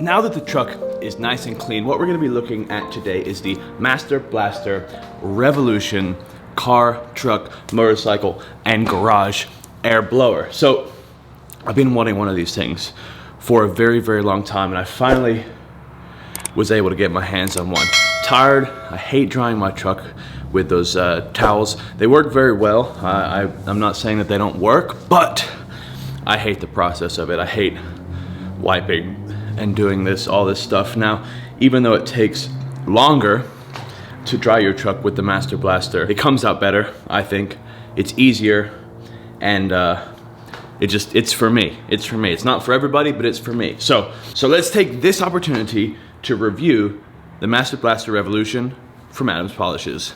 now that the truck is nice and clean, what we're gonna be looking at today is the Master Blaster Revolution car, truck, motorcycle, and garage air blower. So I've been wanting one of these things for a very, very long time, and I finally was able to get my hands on one. Tired, I hate drying my truck with those towels. They work very well. I'm not saying that they don't work, but I hate the process of it. I hate wiping and doing all this stuff. Now, even though it takes longer to dry your truck with the Master Blaster, it comes out better, I think. It's easier, and it's for me. It's for me. It's not for everybody, but it's for me. So let's take this opportunity to review the Master Blaster Revolution from Adams Polishes.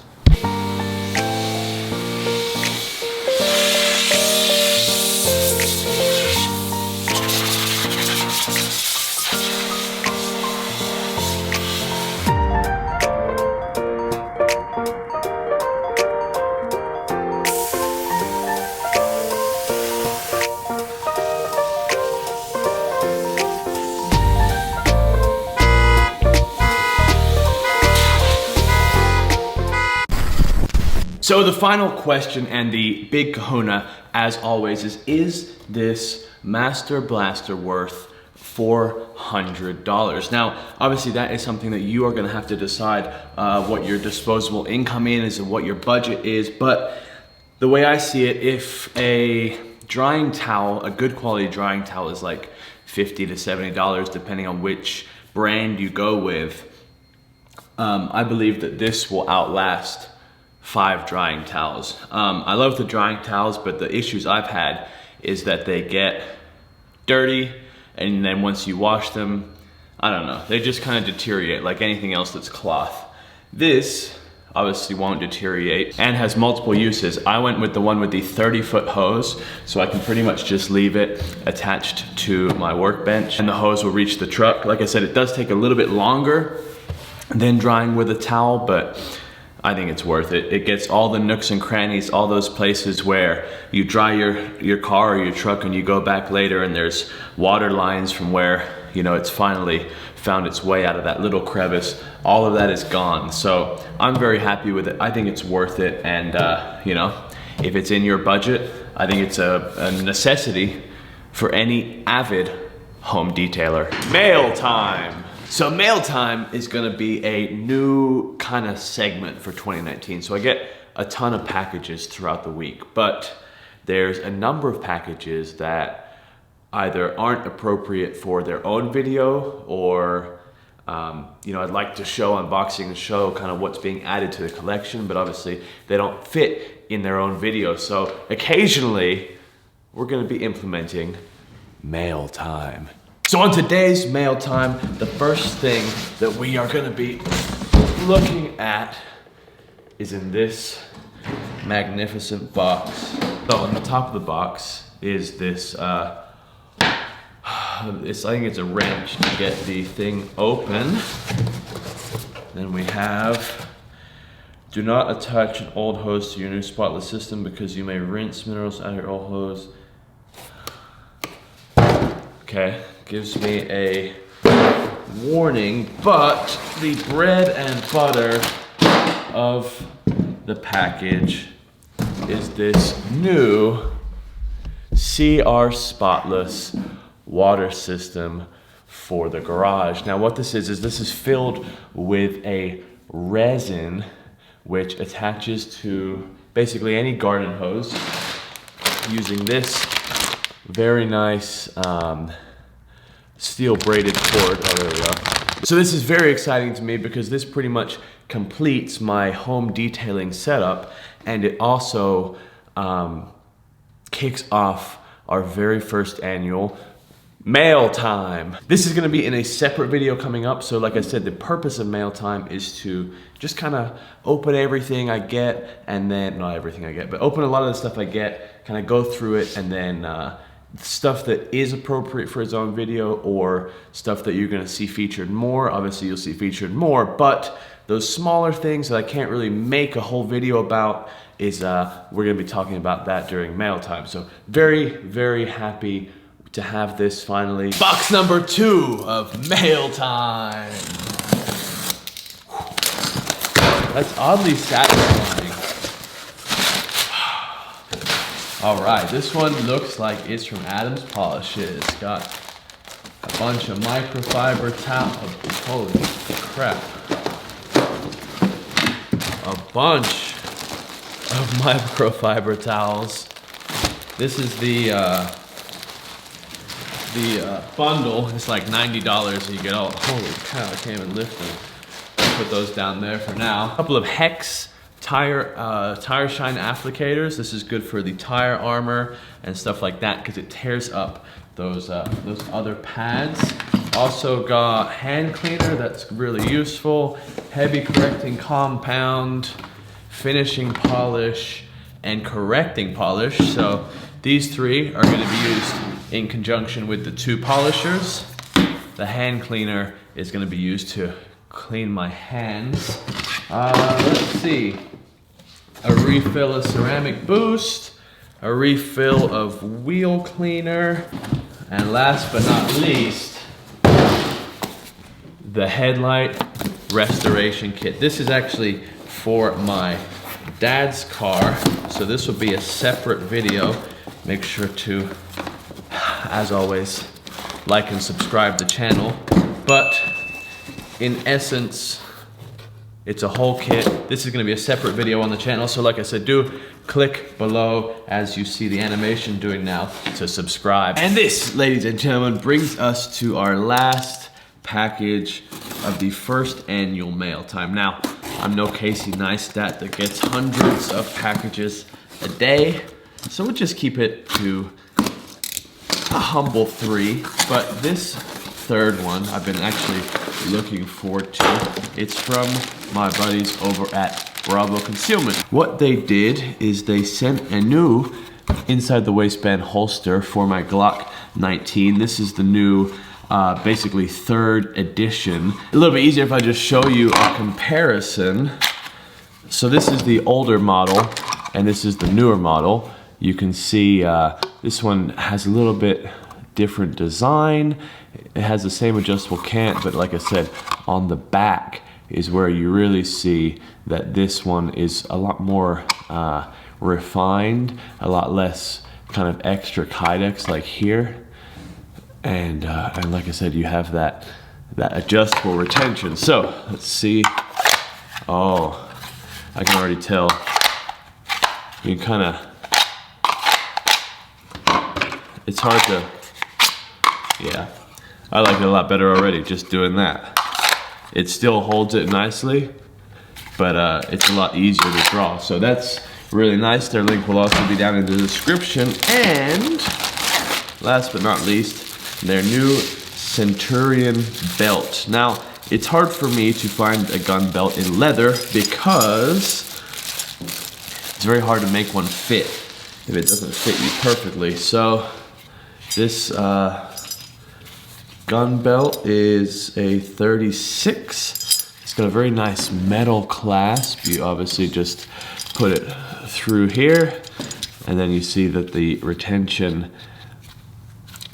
So the final question and the big kahuna, as always, is this Master Blaster worth $400? Now, obviously that is something that you are gonna have to decide what your disposable income is and what your budget is, but the way I see it, if a drying towel, a good quality drying towel is like $50 to $70, depending on which brand you go with, I believe that this will outlast 5 drying towels. I love the drying towels, but the issues I've had is that they get dirty, and then once you wash them, I don't know, they just kind of deteriorate like anything else that's cloth. This obviously won't deteriorate and has multiple uses. I went with the one with the 30-foot hose, so I can pretty much just leave it attached to my workbench and the hose will reach the truck. Like I said, it does take a little bit longer than drying with a towel, but I think it's worth it. It gets all the nooks and crannies, all those places where you dry your car or your truck and you go back later and there's water lines from where, you know, it's finally found its way out of that little crevice. All of that is gone. So I'm very happy with it. I think it's worth it. And you know, if it's in your budget, I think it's a necessity for any avid home detailer. Mail time. So mail time is gonna be a new kind of segment for 2019. So I get a ton of packages throughout the week, but there's a number of packages that either aren't appropriate for their own video or, you know, I'd like to show unboxing and show kind of what's being added to the collection, but obviously they don't fit in their own video. So occasionally we're gonna be implementing mail time. So on today's mail time, the first thing that we are gonna be looking at is in this magnificent box. So on the top of the box is this, I think it's a wrench to get the thing open. Then we have, do not attach an old hose to your new Spotless system because you may rinse minerals out of your old hose. Okay, gives me a warning, but the bread and butter of the package is this new CR Spotless water system for the garage. Now what this is filled with a resin which attaches to basically any garden hose using this very nice steel braided cord. Oh, there we go. So this is very exciting to me because this pretty much completes my home detailing setup, and it also kicks off our very first annual mail time. This is gonna be in a separate video coming up. So like I said, the purpose of mail time is to just kind of open everything I get, and then, not everything I get, but open a lot of the stuff I get, kind of go through it, and then stuff that is appropriate for its own video or stuff that you're gonna see featured more. Obviously you'll see featured more, but those smaller things that I can't really make a whole video about is we're gonna be talking about that during mail time. So very, very happy to have this finally. Box number 2 of mail time. That's oddly satisfying. All right, this one looks like it's from Adam's Polishes. It's got a bunch of microfiber towels. Holy crap. A bunch of microfiber towels. This is the bundle. It's like $90. You get all, holy cow, I can't even lift them. Put those down there for now. A couple of Hex tire shine applicators. This is good for the tire armor and stuff like that because it tears up those other pads. Also got hand cleaner, that's really useful. Heavy correcting compound, finishing polish, and correcting polish. So these 3 are going to be used in conjunction with the 2 polishers. The hand cleaner is going to be used to clean my hands. Let's see. A refill of ceramic boost, a refill of wheel cleaner, and last but not least, the Headlight Restoration Kit. This is actually for my dad's car, so this will be a separate video. Make sure to, as always, like and subscribe to the channel. But in essence, it's a whole kit. This is gonna be a separate video on the channel. So like I said, do click below as you see the animation doing now to subscribe. And this, ladies and gentlemen, brings us to our last package of the first annual mail time. Now, I'm no Casey Neistat that gets hundreds of packages a day. So we'll just keep it to a humble 3. But this 3rd one I've been actually looking forward to. It's from my buddies over at Bravo Concealment. What they did is they sent a new inside the waistband holster for my Glock 19. This is the new basically 3rd edition. A little bit easier if I just show you a comparison. So this is the older model and this is the newer model. You can see this one has a little bit different design. It has the same adjustable cant, but like I said, on the back is where you really see that this one is a lot more refined, a lot less kind of extra kydex like here. And like I said, you have that adjustable retention. So let's see. Oh, I can already tell. You kind of, it's hard to, yeah. I like it a lot better already, just doing that. It still holds it nicely, but it's a lot easier to draw. So that's really nice. Their link will also be down in the description. And last but not least, their new Centurion belt. Now, it's hard for me to find a gun belt in leather because it's very hard to make one fit if it doesn't fit you perfectly. So this gun belt is a 36. It's got a very nice metal clasp. You obviously just put it through here, and then you see that the retention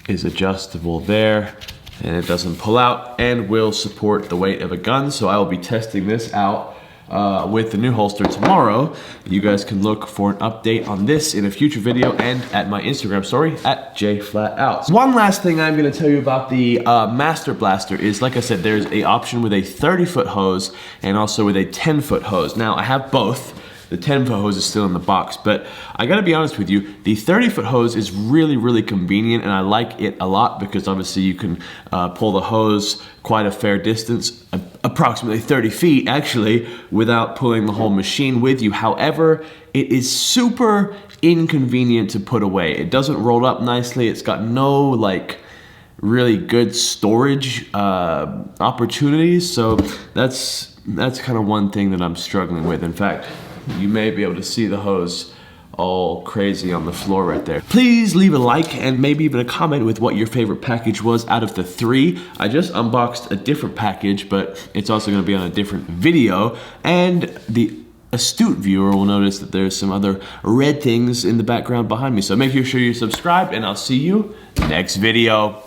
is adjustable there, and it doesn't pull out and will support the weight of a gun. So I will be testing this out with the new holster tomorrow. You guys can look for an update on this in a future video and at my Instagram story at JFlatOut. One last thing I'm gonna tell you about the Master Blaster is, like I said, there's an option with a 30-foot hose and also with a 10-foot hose. Now, I have both. The 10-foot hose is still in the box, but I gotta be honest with you, the 30-foot hose is really, really convenient, and I like it a lot because obviously you can pull the hose quite a fair distance, approximately 30 feet actually, without pulling the whole machine with you. However, it is super inconvenient to put away. It doesn't roll up nicely. It's got no like really good storage opportunities, so that's kind of one thing that I'm struggling with. In fact, you may be able to see the hose all crazy on the floor right there. Please leave a like and maybe even a comment with what your favorite package was out of the 3. I just unboxed a different package, but it's also gonna be on a different video. And the astute viewer will notice that there's some other red things in the background behind me. So make sure you're subscribed, and I'll see you next video.